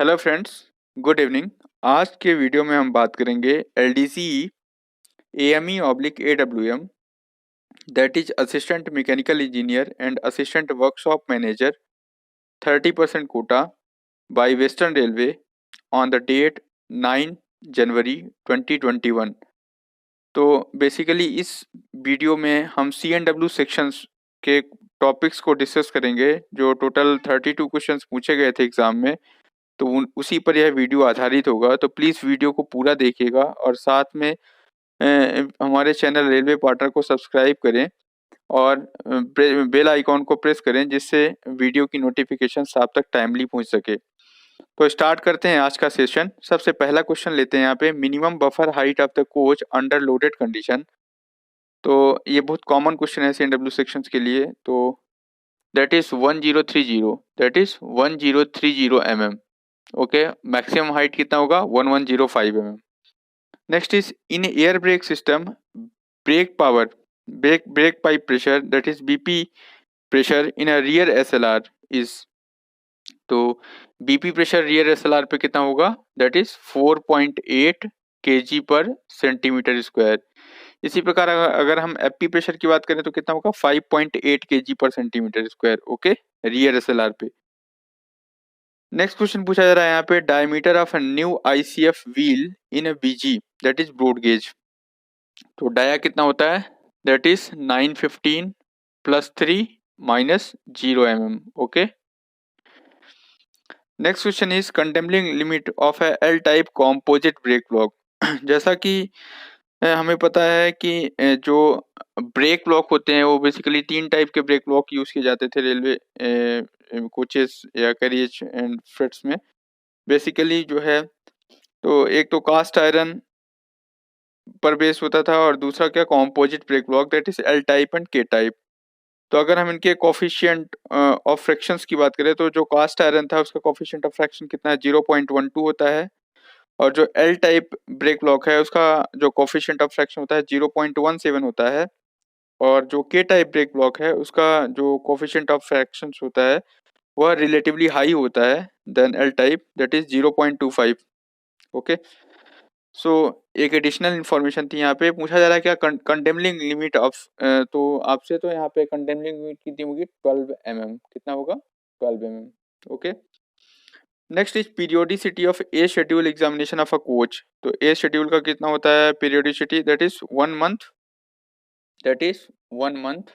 Hello friends, good evening. आज के video में हम बात करेंगे LDC AME oblique AWM, that is assistant mechanical engineer and assistant workshop manager 30% quota by Western Railway on the date 9 January 2021। तो basically इस video में हम CNW सेक्शंस के टॉपिक्स को डिस्कस करेंगे, जो टोटल 32 क्वेश्चंस पूछे गए थे एग्जाम में। तो उसी पर यह वीडियो आधारित होगा, तो प्लीज़ वीडियो को पूरा देखिएगा और साथ में हमारे चैनल रेलवे पार्टनर को सब्सक्राइब करें और बेल आइकॉन को प्रेस करें, जिससे वीडियो की नोटिफिकेशन आप तक टाइमली पहुंच सके। तो स्टार्ट करते हैं आज का सेशन। सबसे पहला क्वेश्चन लेते हैं यहाँ पे, minimum buffer height of the coach under loaded condition. तो ये बहुत कॉमन क्वेश्चन है CNW सेक्शंस के लिए। तो that is 1030 mm। Okay, maximum height कितना होगा 1105 mm। Next is in air brake system, brake power brake pipe pressure that is BP pressure in a rear SLR is. तो BP pressure rear SLR पे कितना होगा, that is 4.8 kg पर centimetre square. इसी प्रकार अगर हम FP प्रेशर की बात करें तो कितना होगा 5.8 kg पर centimetre square. Okay, rear SLR पे। नेक्स्ट क्वेश्चन पूछा जा रहा है यहाँ पे, diameter of new ICF wheel in BG that is broad gauge. तो डाया कितना होता है, that is 915 + 3 - 0 mm। Okay, next question is condemning limit of a L type composite brake block. जैसा कि हमें पता है कि जो ब्रेक ब्लॉक होते हैं वो बेसिकली 3 टाइप के ब्रेक ब्लॉक यूज किए जाते थे रेलवे कोचेस या कैरियज एंड फ्रेट्स में। बेसिकली जो है, तो एक तो कास्ट आयरन पर बेस होता था और दूसरा क्या composite brake block that is L type and K type. तो अगर हम इनके कोफिशिएंट ऑफ फ्रैक्शंस की बात करें तो जो कास्ट आयरन था उसका कोफिशिएंट ऑफ फ्रैक्शन कितना है 0.12 होता है, और जो L टाइप ब्रेक ब्लॉक है उसका जो कोफिशिएंट ऑफ फ्रैक्शन होता है 0.17 होता है, और जो K टाइप ब्रेक ब्लॉक है उसका जो कोफिशिएंट ऑफ फ्रैक्शंस होता है वह रिलेटिवली हाई होता है then L type that is 0.25। Okay, so एक एडिशनल इन्फॉर्मेशन थी यहाँ पे। पूछा जा रहा है क्या कंडेमलिंग लिमिट ऑफ, तो आपसे तो यहाँ पे कंडेमलिंग लिमिट कितनी होगी 12 mm। कितना होगा 12 mm। Okay, next is periodicity of A schedule examination of a coach. तो ए शेड्यूल का कितना होता है periodicity, that is 1 month, that is 1 month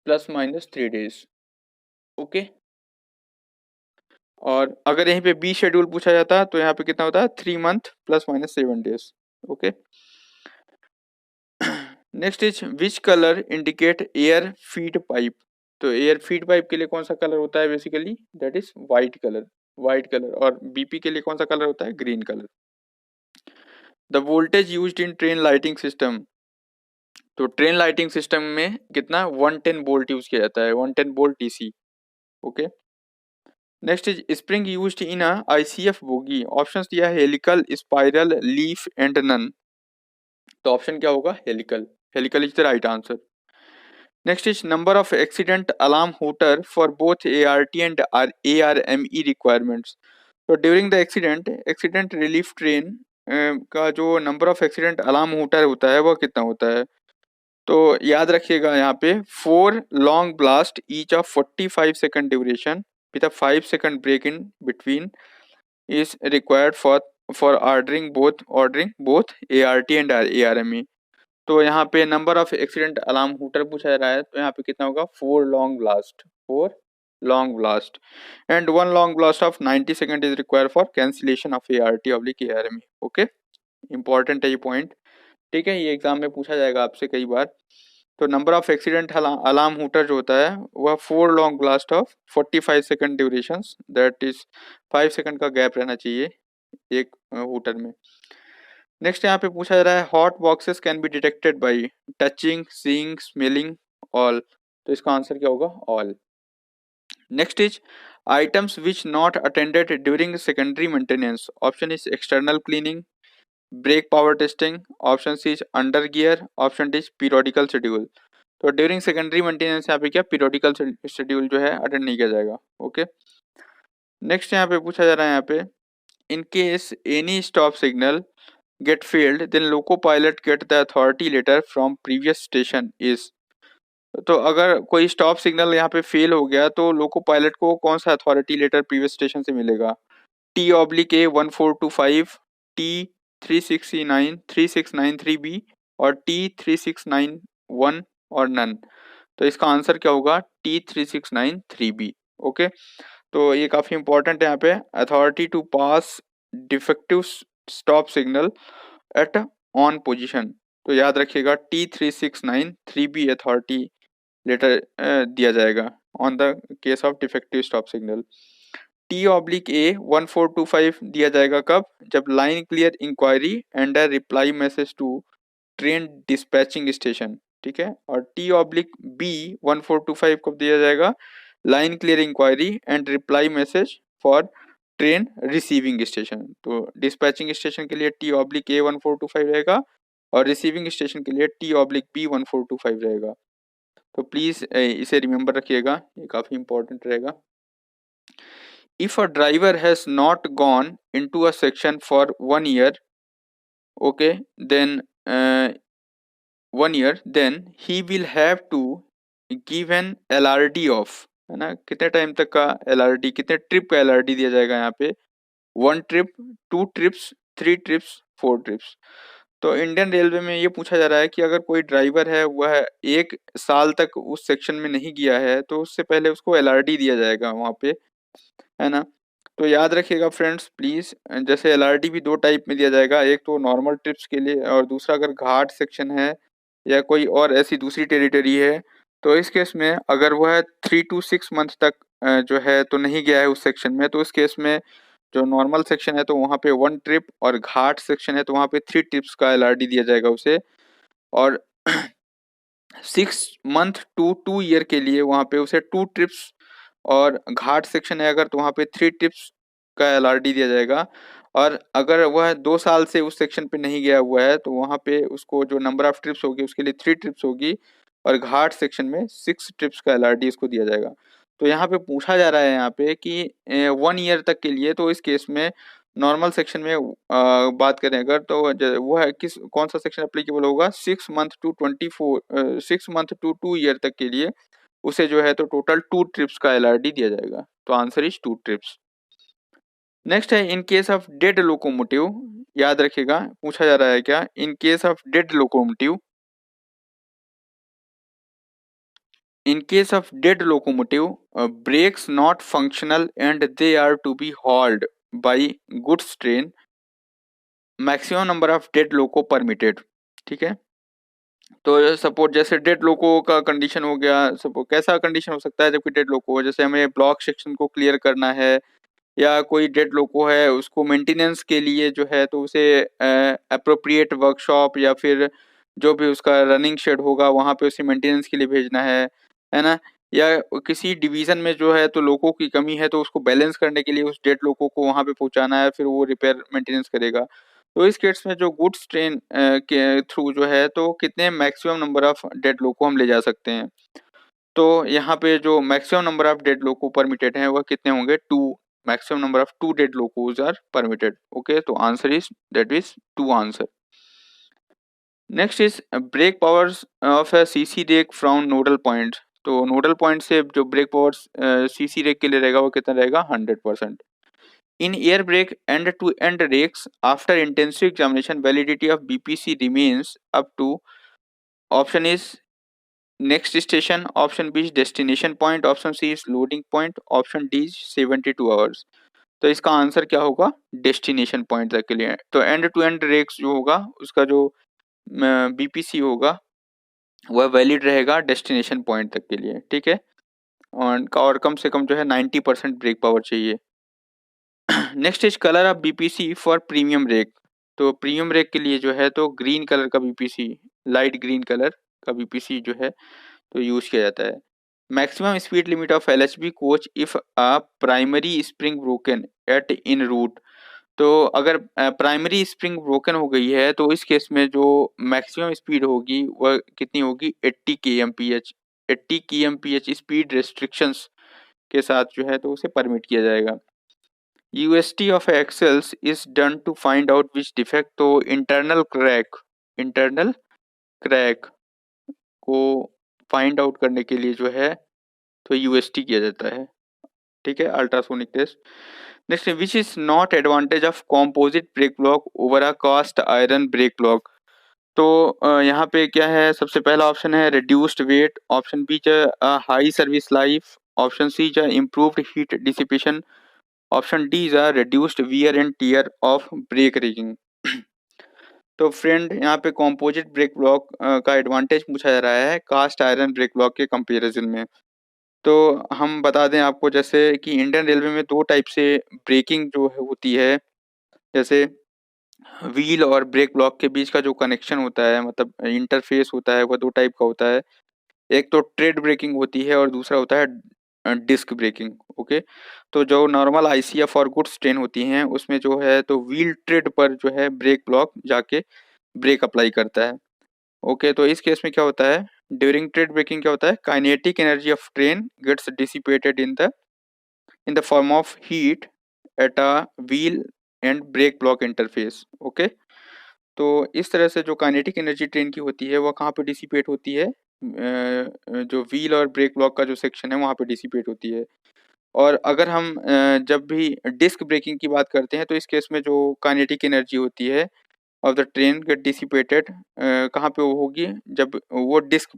±3 days। Okay, और अगर यहीं पे बी शेड्यूल पूछा जाता है तो यहाँ पे कितना होता है 3 month ±7 days। Okay, next is which colour indicate air feed pipe. तो एयर फीड पाइप के लिए कौन सा कलर होता है basically, that is white colour. White colour. और BP के लिए कौन सा कलर होता है green colour. The voltage used in train lighting system. तो ट्रेन लाइटिंग सिस्टम में कितना 110 वोल्ट यूज किया जाता है, 110 volt DC। Okay, next is spring used in a ICF bogie. Options दिया है helical, spiral, leaf and none. तो option क्या होगा helical. Helical is the right answer. Next is number of accident alarm hooter for both ART and ARME requirements. तो during the accident relief train का जो number of accident alarm hooter होता है वह कितना होता है। तो याद रखिएगा यहाँ पे 4 long blast each of 45 second duration with a 5 second break in between is required for ordering both ART and ARME। तो यहाँ पे number of accident alarm hooter पूछा जा रहा है, तो यहाँ पे कितना होगा 4 long blast and 1 long blast of 90 second is required for cancellation of ART/ARME। Okay, important है ये पॉइंट। ठीक है, ये एग्जाम में पूछा जाएगा आपसे कई बार। तो number of accident alarm hooter जो होता है वह 4 long blast of 45 second duration, that is 5 second का गैप रहना चाहिए एक हूटर में। नेक्स्ट यहाँ पे पूछा जा रहा है hot boxes can be detected by touching, seeing, smelling, all. तो इसका आंसर क्या होगा all. Next is items which not attended during secondary maintenance. Option is external cleaning, brake power testing, option C is under gear, option D is periodical schedule. तो during secondary maintenance यहाँ पे क्या periodical schedule जो है attend नहीं किया जाएगा। Okay, next यहाँ पे पूछा जा रहा है यहाँ पे in case any stop signal get failed then loco pilot get the authority letter from previous station is। तो अगर कोई स्टॉप सिग्नल यहाँ पे फेल हो गया तो लोको पायलट को कौन सा अथॉरिटी लेटर प्रीवियस स्टेशन से मिलेगा? T/A1425, T3693, 3693B और T3691 और नन। तो इसका आंसर क्या होगा? T3693B। ओके, तो ये काफी इंपॉर्टेंट है यहाँ पे, authority to pass defective stop signal at on position. तो याद रखिएगा T3693B अथॉरिटी लेटर दिया जाएगा on the case of defective stop signal. T/A1425 दिया जाएगा कब? जब line clear enquiry and a reply message to train dispatching station, ठीक है। और T/B1425 कब दिया जाएगा? Line clear enquiry and reply message for train receiving station. तो डिस्पैचिंग स्टेशन के लिए T/A1425 रहेगा और रिसीविंग स्टेशन के लिए T/B1425 रहेगा। तो प्लीज इसे रिमेंबर रखिएगा, ये काफी इंपॉर्टेंट रहेगा। If a driver has not gone into a section for 1 year, okay, then 1 year, then he will have to give an LRD of, है ना, कितने टाइम तक का LRD, कितने ट्रिप का LRD दिया जाएगा यहाँ पे? 1 ट्रिप, 2 ट्रिप्स, 3 ट्रिप्स, 4 ट्रिप्स। तो इंडियन रेलवे में ये पूछा जा रहा है कि अगर कोई ड्राइवर है वह 1 साल तक उस सेक्शन में नहीं गया है तो उससे पहले उसको LRD दिया जाएगा वहाँ पे, है ना। तो याद रखिएगा फ्रेंड्स प्लीज, जैसे LRD भी 2 टाइप में दिया जाएगा, एक तो नॉर्मल ट्रिप्स के लिए और दूसरा अगर घाट सेक्शन है या कोई और ऐसी दूसरी टेरिटरी है तो इस केस में अगर वह 3 to 6 मंथ तक जो है तो नहीं गया है उस सेक्शन में, तो इस केस में जो नॉर्मल सेक्शन है तो वहाँ पे 1 ट्रिप और घाट सेक्शन है तो वहाँ पे 3 ट्रिप्स का LRD दिया जाएगा उसे। और 6 मंथ टू 2 ईयर के लिए वहाँ पे उसे 2 ट्रिप्स, और घाट सेक्शन है अगर तो वहाँ पे 3 ट्रिप्स का LRD दिया जाएगा। और अगर वह 2 साल से उस सेक्शन पे नहीं गया हुआ है तो वहाँ पे उसको जो नंबर ऑफ ट्रिप्स होगी उसके लिए 3 ट्रिप्स होगी और घाट सेक्शन में 6 ट्रिप्स का LRD उसको दिया जाएगा। तो यहाँ पे पूछा जा रहा है यहाँ पे कि 1 ईयर तक के लिए, तो इस केस में नॉर्मल सेक्शन में बात करें अगर तो वो है किस कौन सा सेक्शन एप्लीकेबल होगा? 6 मंथ टू 2 ईयर तक के लिए उसे जो है तो टोटल 2 ट्रिप्स का LRD दिया जाएगा। तो आंसर इज 2 ट्रिप्स। नेक्स्ट है in case of dead locomotive, याद रखिएगा पूछा जा रहा है क्या? In case of dead locomotive, in case of dead locomotive, brakes not functional and they are to be hauled by goods train, maximum number of dead loco permitted, ठीक है। तो सपोज जैसे डेड लोको का कंडीशन हो गया, suppose कैसा condition हो सकता है जबकि डेड लोको हो, जैसे हमें ब्लॉक सेक्शन को क्लियर करना है या कोई डेड लोको है उसको मेंटेनेंस के लिए जो है तो उसे अप्रोप्रिएट वर्कशॉप या फिर जो भी उसका रनिंग शेड होगा वहाँ पे उसे मेंटेनेंस के लिए भेजना है ना। या किसी डिवीजन में जो है तो लोगों की कमी है तो उसको बैलेंस करने के लिए उस डेड लोको को वहाँ पे पहुँचाना है, फिर वो रिपेयर मेंटेनेंस करेगा। तो इस केस में जो गुड्स ट्रेन के थ्रू जो है तो कितने मैक्सिमम नंबर ऑफ डेड लोको हम ले जा सकते हैं? तो यहाँ पे जो maximum number of dead loco permitted हैं वह कितने होंगे? 2। maximum number of 2 dead locos are permitted. Okay, तो answer is that is 2 answer. Next is brake powers of a CC rake from nodal point. तो नोडल पॉइंट से जो break powers CC rake के लिए रहेगा वो कितना रहेगा? 100%. In air brake end to end rakes after intensive examination validity of BPC remains up to, option is next station, option B is destination point, option C is loading point, option D is 72 hours. तो इसका answer क्या होगा? Destination point तक के लिए। तो and to and racks जो होगा उसका जो BPC होगा वह वैलिड रहेगा डेस्टिनेशन पॉइंट तक के लिए, ठीक है। और कम से कम जो है 90% ब्रेक पावर चाहिए। Next is colour of BPC for premium rake. तो प्रीमियम रेक के लिए जो है तो ग्रीन कलर का BPC, लाइट ग्रीन कलर का BPC जो है तो यूज किया जाता है। Maximum speed limit of LHB coach if a primary spring broken at in route. तो अगर प्राइमरी स्प्रिंग ब्रोकन हो गई है तो इस केस में जो मैक्सिमम स्पीड होगी वह कितनी होगी 80 kmph। 80 kmph स्पीड रेस्ट्रिक्शंस के साथ जो है तो उसे परमिट किया जाएगा। UST of axles is done to find out which defect. तो इंटरनल क्रैक को फाइंड आउट करने के लिए जो है तो यूएसटी किया जाता है। ठीक है, ultrasonic test. Next, which is not advantage of composite brake block over a cast iron brake block. तो यहाँ पे क्या है, सबसे पहला ऑप्शन है reduced weight, option B high service life, option C improved heat dissipation, option D is reduced wear and tear of brake raising. तो friend, यहाँ पे कॉम्पोजिट ब्रेक ब्लॉक का एडवांटेज पूछा जा रहा है कास्ट आयरन ब्रेक ब्लॉक के comparison में। तो हम बता दें आपको जैसे कि इंडियन रेलवे में दो टाइप से ब्रेकिंग जो है होती है। जैसे व्हील और ब्रेक ब्लॉक के बीच का जो कनेक्शन होता है, मतलब इंटरफेस होता है, वह दो टाइप का होता है। एक तो ट्रेड ब्रेकिंग होती है और दूसरा होता है डिस्क ब्रेकिंग। ओके, तो जो नॉर्मल आईसीएफ और गुड्स ट्रेन होती हैं उसमें जो है तो व्हील ट्रेड पर जो है ब्रेक ब्लॉक जाके ब्रेक अप्लाई करता है। ओके, तो इस केस में क्या होता है, ड्यूरिंग ट्रेड ब्रेकिंग क्या होता है, kinetic energy of train gets dissipated in the form of heat at a wheel and brake block interface. Okay, तो इस तरह से जो काइनेटिक एनर्जी ट्रेन की होती है वह कहाँ पे डिसिपेट होती है, जो व्हील और ब्रेक ब्लॉक का जो सेक्शन है वहाँ पे डिसिपेट होती है। और अगर हम जब भी डिस्क ब्रेकिंग की बात करते हैं तो इस केस में जो काइनेटिक एनर्जी होती है of the train get dissipated कहाँ पे वो होगी, जब वो डिस्क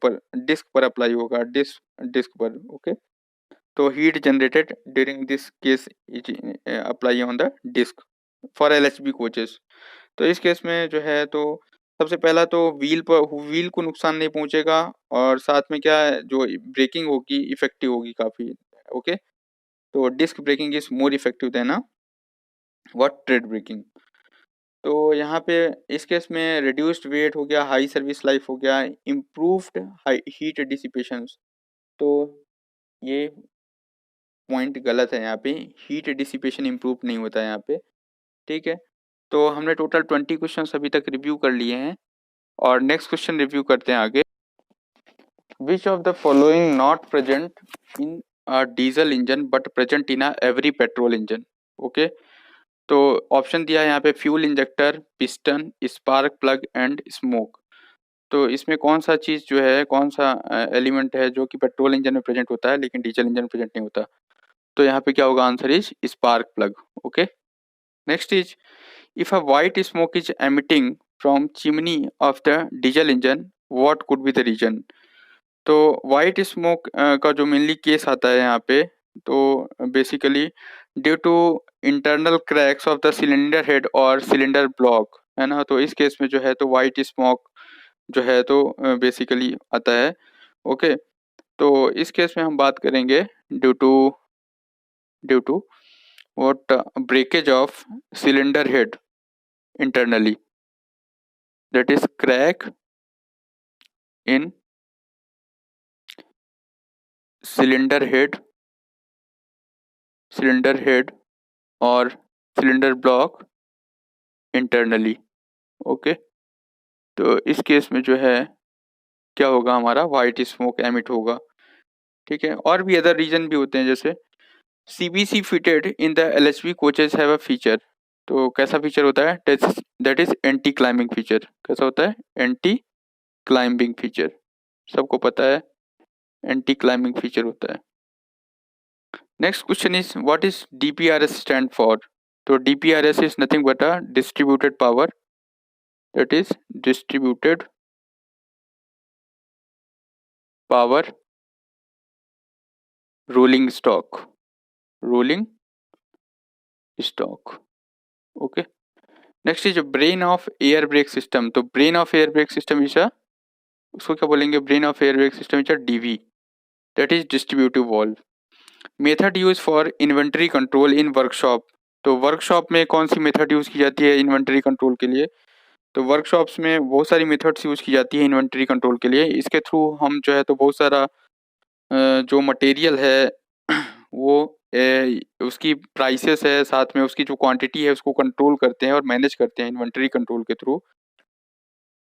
पर अप्लाई होगा, डिस्क पर। ओके, तो heat generated during this case is apply on the disc for LHB coaches. तो इस केस में जो है तो सबसे पहला तो व्हील को नुकसान नहीं पहुंचेगा और साथ में क्या है, जो ब्रेकिंग होगी इफेक्टिव होगी काफ़ी। ओके, तो disc braking is more effective than what tread braking. तो यहाँ पे इस केस में रिड्यूस्ड वेट हो गया, हाई सर्विस लाइफ हो गया, इम्प्रूव्ड हीट डिसिपेशंस। तो ये पॉइंट गलत है, यहाँ पे हीट डिसिपेशन इम्प्रूव नहीं होता है यहाँ पे। ठीक है, तो हमने टोटल 20 क्वेश्चन अभी तक रिव्यू कर लिए हैं और नेक्स्ट क्वेश्चन रिव्यू करते हैं आगे। Which of the following not present in a diesel engine but present in a every petrol engine. Okay, तो ऑप्शन दिया है यहाँ पे fuel injector, piston, spark plug and smoke. तो इसमें कौन सा चीज़ जो है, कौन सा एलिमेंट है जो कि पेट्रोल इंजन में प्रेजेंट होता है लेकिन डीजल इंजन में प्रेजेंट नहीं होता। तो यहाँ पे क्या होगा, answer is spark plug. Okay, next is if a white smoke is emitting from chimney of the diesel engine what could be the reason. तो वाइट स्मोक का जो मेनली केस आता है यहाँ पे, तो basically due to internal cracks of the cylinder head और cylinder block, है ना। तो इस केस में जो है तो वाइट स्मोक जो है तो बेसिकली आता है। ओके, तो इस केस में हम बात करेंगे due to what breakage of cylinder head internally, that is crack in cylinder head और cylinder block internally। ओके, तो इस केस में जो है क्या होगा, हमारा वाइट स्मोक एमिट होगा। ठीक है, और भी अदर रीजन भी होते हैं, जैसे CBC fitted in the LHV coaches have a feature। तो कैसा फीचर होता है, that is anti climbing feature. कैसा होता है, एंटी क्लाइंबिंग फीचर, सबको पता है एंटी क्लाइंबिंग फीचर होता है। Next question is what is DPRS stand for. तो DPRS is nothing but a distributed power, that is distributed power rolling stock, rolling stock. Okay, next is brain of air brake system. तो brain of air brake system is उसको क्या बोलेंगे, brain of air brake system is DV, that is distributive valve. Method use for inventory control in workshop. तो workshop में कौन सी method use की जाती है इन्वेंटरी कंट्रोल के लिए। तो वर्कशॉप्स में बहुत सारी मेथड्स यूज की जाती है इन्वेंटरी कंट्रोल के लिए। इसके थ्रू हम जो है तो बहुत सारा जो मटेरियल है वो उसकी प्राइसेस है, साथ में उसकी जो क्वांटिटी है उसको कंट्रोल करते हैं और मैनेज करते हैं इन्वेंटरी कंट्रोल के थ्रू।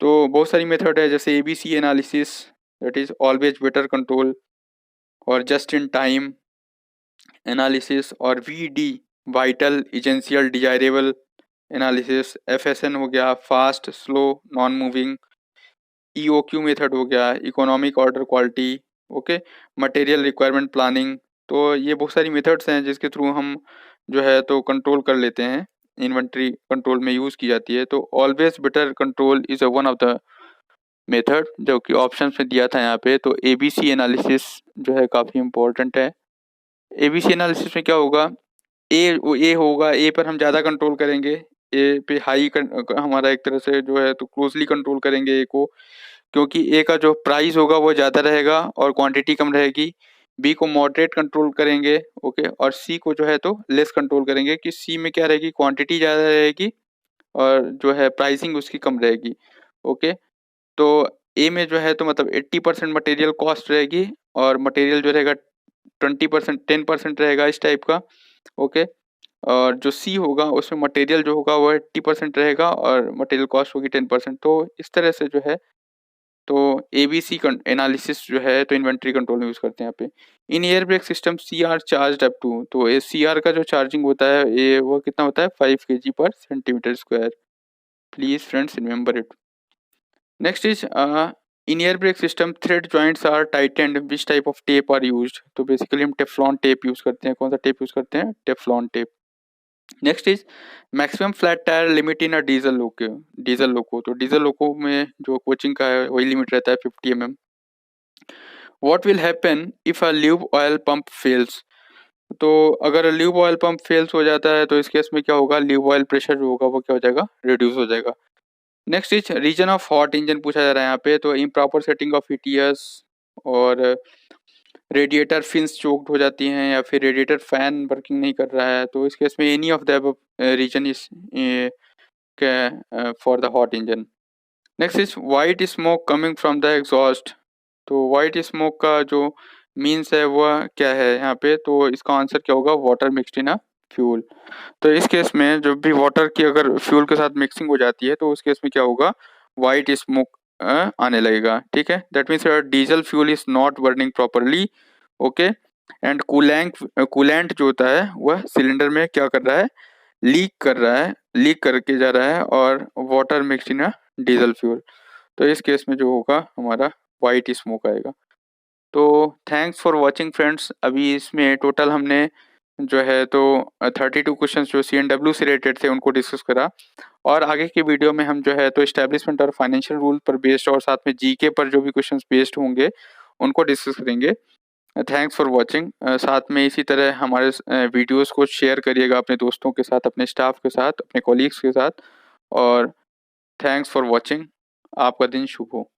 तो बहुत सारी मेथड है, जैसे ABC analysis, that is always better control, और जस्ट इन टाइम एनालिसिस, और VD vital essential desirable analysis, FSN हो गया fast slow non moving, EOQ method हो गया economic order quality, okay, material requirement planning. तो ये बहुत सारी मेथड्स हैं जिसके थ्रू हम जो है तो कंट्रोल कर लेते हैं, इन्वेंट्री कंट्रोल में यूज़ की जाती है। तो always better control is a one of the method जो कि ऑप्शन में दिया था यहाँ पे। तो एबीसी एनालिसिस जो है काफ़ी इम्पोर्टेंट है। एबीसी एनालिसिस में क्या होगा, ए होगा, ए पर हम ज़्यादा कंट्रोल करेंगे, ए पे हाई हमारा एक तरह से जो है तो क्लोजली कंट्रोल करेंगे ए को, क्योंकि ए का जो प्राइस होगा वो ज़्यादा रहेगा और क्वांटिटी कम रहेगी। बी को मॉडरेट कंट्रोल करेंगे, ओके, और सी को जो है तो लेस कंट्रोल करेंगे कि सी में क्या रहेगी, क्वांटिटी ज़्यादा रहेगी और जो है प्राइसिंग उसकी कम रहेगी, ओके। तो ए में जो है तो मतलब 80% मटेरियल कॉस्ट रहेगी और मटेरियल जो रहेगा 20% 10% रहेगा इस टाइप का, ओके। और जो सी होगा उसमें मटेरियल जो होगा वो 80% रहेगा और मटेरियल कॉस्ट होगी 10%। तो इस तरह से जो है तो एबीसी एनालिसिस जो है तो इन्वेंट्री कंट्रोल में यूज़ करते हैं यहाँ पे। In air brake system C R charge up to, तो ये सी आर का जो चार्जिंग होता है ये वो कितना होता है 5 kg पर centimetre square. Please friends remember it. Next is in air brake system thread joints are tightened, which type of tape are used. तो बेसिकली हम टेफ्लॉन टेप यूज करते हैं। कौन सा टेप यूज करते हैं, Teflon tape. Next is maximum flat tyre limit in a diesel loco, diesel loco. तो diesel लोको में जो कोचिंग का है वही लिमिट रहता है 50 mm। What will happen if a lube oil pump fails. तो अगर ल्यूब ऑयल पंप फेल्स हो जाता है तो इस केस में क्या होगा, ल्यूब ऑयल प्रेशर जो होगा वो क्या हो जाएगा, रिड्यूस हो जाएगा। Next is reason of hot engine पूछा जा रहा है यहाँ पे। तो इम्प्रॉपर सेटिंग ऑफ ईटीएस, और रेडिएटर फिन्स चोक्ड हो जाती हैं, या फिर रेडिएटर फैन वर्किंग नहीं कर रहा है। तो इस केस में any of the reason is for the hot engine. Next is white smoke coming from the exhaust. तो वाइट स्मोक का जो मीन्स है वह क्या है यहाँ पे, तो इसका आंसर क्या होगा, water mixed in a fuel. तो इस केस में जब भी वाटर की अगर फ्यूल के साथ मिक्सिंग हो जाती है तो उस केस में क्या होगा, वाइट स्मोक आने लगेगा, ठीक है। That means diesel fuel is not burning properly, okay. And coolant जो होता है वह सिलेंडर में क्या कर रहा है, लीक कर रहा है, लीक करके जा रहा है, और water mix in diesel fuel. तो इस केस में जो होगा हमारा वाइट स्मोक आएगा। तो थैंक्स फॉर वाचिंग फ्रेंड्स। अभी इसमें टोटल हमने जो है तो 32 क्वेश्चन जो CNW से रिलेटेड थे उनको डिस्कस करा, और आगे की वीडियो में हम जो है तो एस्टेब्लिशमेंट और फाइनेंशियल रूल पर बेस्ड और साथ में जीके पर जो भी क्वेश्चंस बेस्ड होंगे उनको डिस्कस करेंगे। Thanks for watching. साथ में इसी तरह हमारे वीडियोस को शेयर करिएगा अपने दोस्तों के साथ, अपने स्टाफ के साथ, अपने कॉलीग्स के साथ। और थैंक्स फॉर वॉचिंग। आपका दिन शुभ हो।